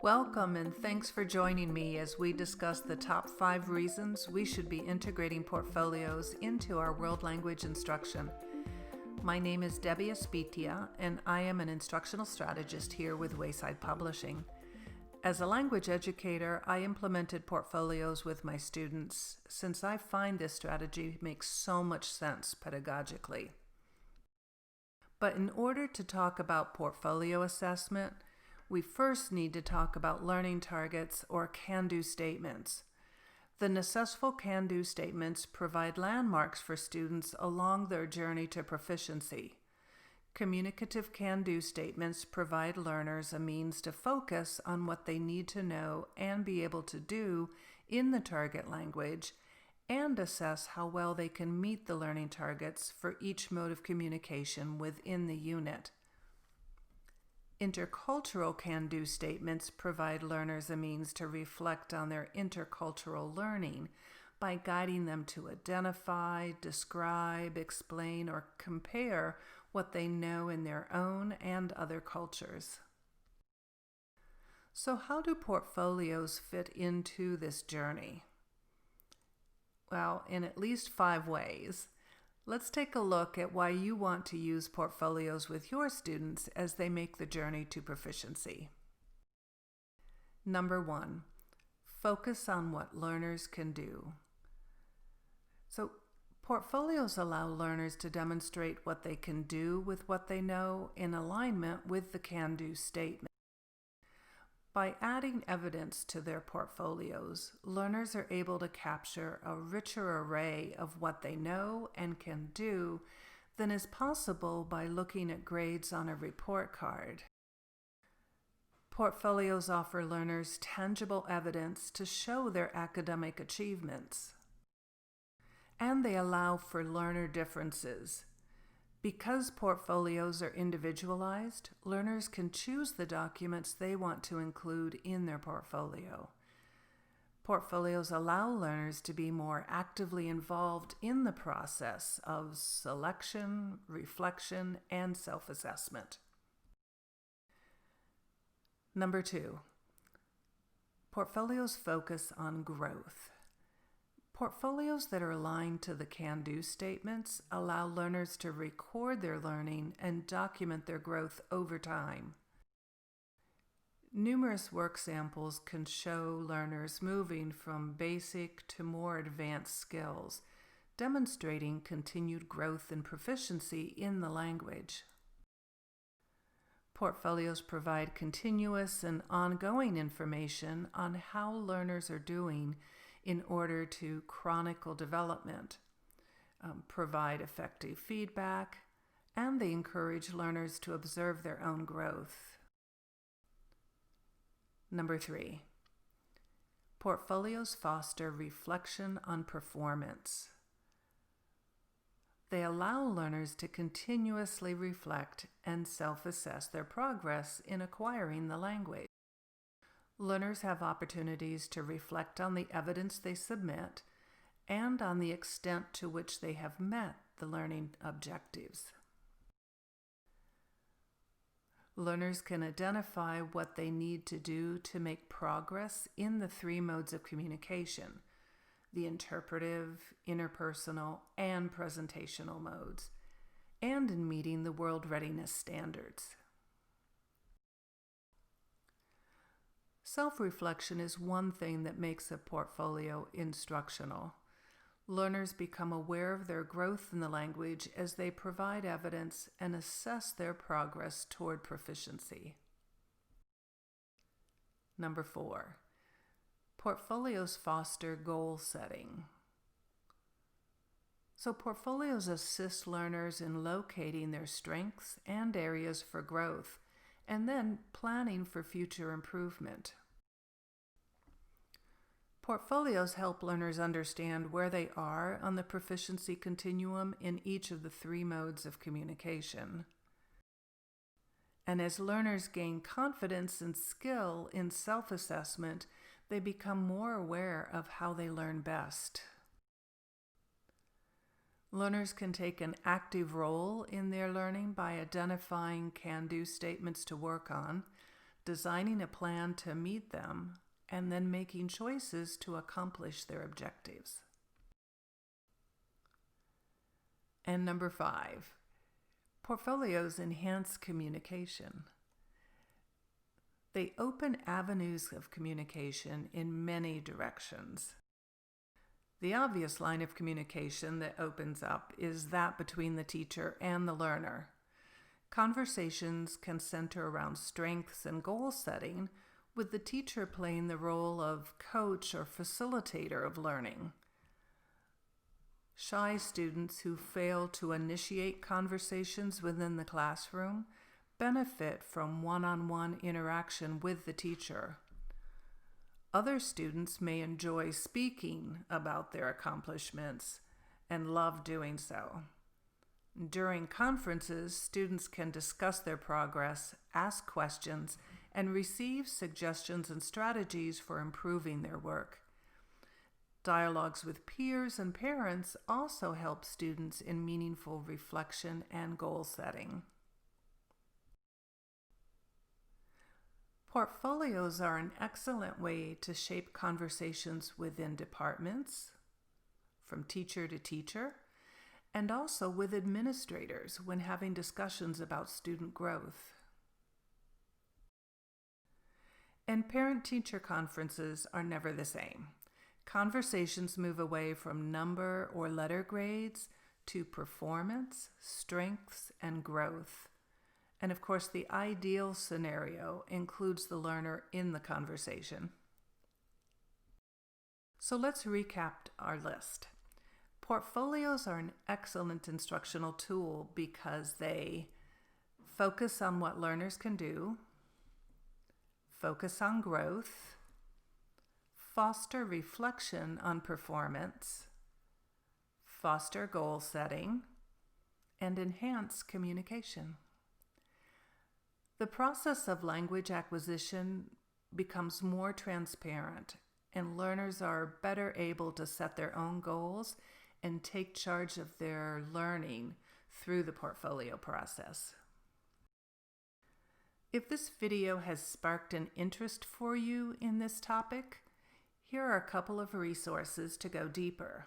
Welcome and thanks for joining me as we discuss the top 5 reasons we should be integrating portfolios into our world language instruction. My name is Debbie Aspitia and I am an instructional strategist here with Wayside Publishing. As a language educator, I implemented portfolios with my students since I find this strategy makes so much sense pedagogically. But in order to talk about portfolio assessment, we first need to talk about learning targets or can-do statements. The successful can-do statements provide landmarks for students along their journey to proficiency. Communicative can-do statements provide learners a means to focus on what they need to know and be able to do in the target language and assess how well they can meet the learning targets for each mode of communication within the unit. Intercultural can-do statements provide learners a means to reflect on their intercultural learning by guiding them to identify, describe, explain, or compare what they know in their own and other cultures. So how do portfolios fit into this journey? Well, in at least 5 ways. Let's take a look at why you want to use portfolios with your students as they make the journey to proficiency. Number 1, focus on what learners can do. So, portfolios allow learners to demonstrate what they can do with what they know in alignment with the can-do statement. By adding evidence to their portfolios, learners are able to capture a richer array of what they know and can do than is possible by looking at grades on a report card. Portfolios offer learners tangible evidence to show their academic achievements. And they allow for learner differences. Because portfolios are individualized, learners can choose the documents they want to include in their portfolio. Portfolios allow learners to be more actively involved in the process of selection, reflection, and self-assessment. Number 2, portfolios focus on growth. Portfolios that are aligned to the can-do statements allow learners to record their learning and document their growth over time. Numerous work samples can show learners moving from basic to more advanced skills, demonstrating continued growth and proficiency in the language. Portfolios provide continuous and ongoing information on how learners are doing in order to chronicle development, provide effective feedback, and they encourage learners to observe their own growth. Number 3, portfolios foster reflection on performance. They allow learners to continuously reflect and self-assess their progress in acquiring the language. Learners have opportunities to reflect on the evidence they submit and on the extent to which they have met the learning objectives. Learners can identify what they need to do to make progress in the 3 modes of communication, the interpretive, interpersonal, and presentational modes, and in meeting the world readiness standards. Self-reflection is one thing that makes a portfolio instructional. Learners become aware of their growth in the language as they provide evidence and assess their progress toward proficiency. Number 4, portfolios foster goal setting. So portfolios assist learners in locating their strengths and areas for growth, and then planning for future improvement. Portfolios help learners understand where they are on the proficiency continuum in each of the 3 modes of communication. And as learners gain confidence and skill in self-assessment, they become more aware of how they learn best. Learners can take an active role in their learning by identifying can-do statements to work on, designing a plan to meet them, and then making choices to accomplish their objectives. And number 5, portfolios enhance communication. They open avenues of communication in many directions. The obvious line of communication that opens up is that between the teacher and the learner. Conversations can center around strengths and goal setting, with the teacher playing the role of coach or facilitator of learning. Shy students who fail to initiate conversations within the classroom benefit from one-on-one interaction with the teacher. Other students may enjoy speaking about their accomplishments and love doing so. During conferences, students can discuss their progress, ask questions, and receive suggestions and strategies for improving their work. Dialogues with peers and parents also help students in meaningful reflection and goal setting. Portfolios are an excellent way to shape conversations within departments, from teacher to teacher, and also with administrators when having discussions about student growth. And parent-teacher conferences are never the same. Conversations move away from number or letter grades to performance, strengths, and growth. And of course, the ideal scenario includes the learner in the conversation. So let's recap our list. Portfolios are an excellent instructional tool because they focus on what learners can do, focus on growth, foster reflection on performance, foster goal setting, and enhance communication. The process of language acquisition becomes more transparent, and learners are better able to set their own goals and take charge of their learning through the portfolio process. If this video has sparked an interest for you in this topic, here are a couple of resources to go deeper.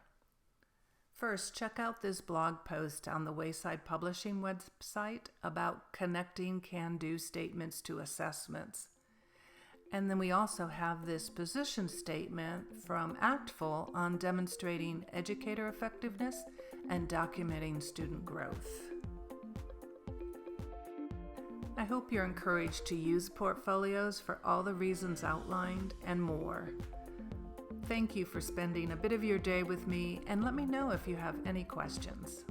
First, check out this blog post on the Wayside Publishing website about connecting can-do statements to assessments. And then we also have this position statement from Actful on demonstrating educator effectiveness and documenting student growth. I hope you're encouraged to use portfolios for all the reasons outlined and more. Thank you for spending a bit of your day with me, and let me know if you have any questions.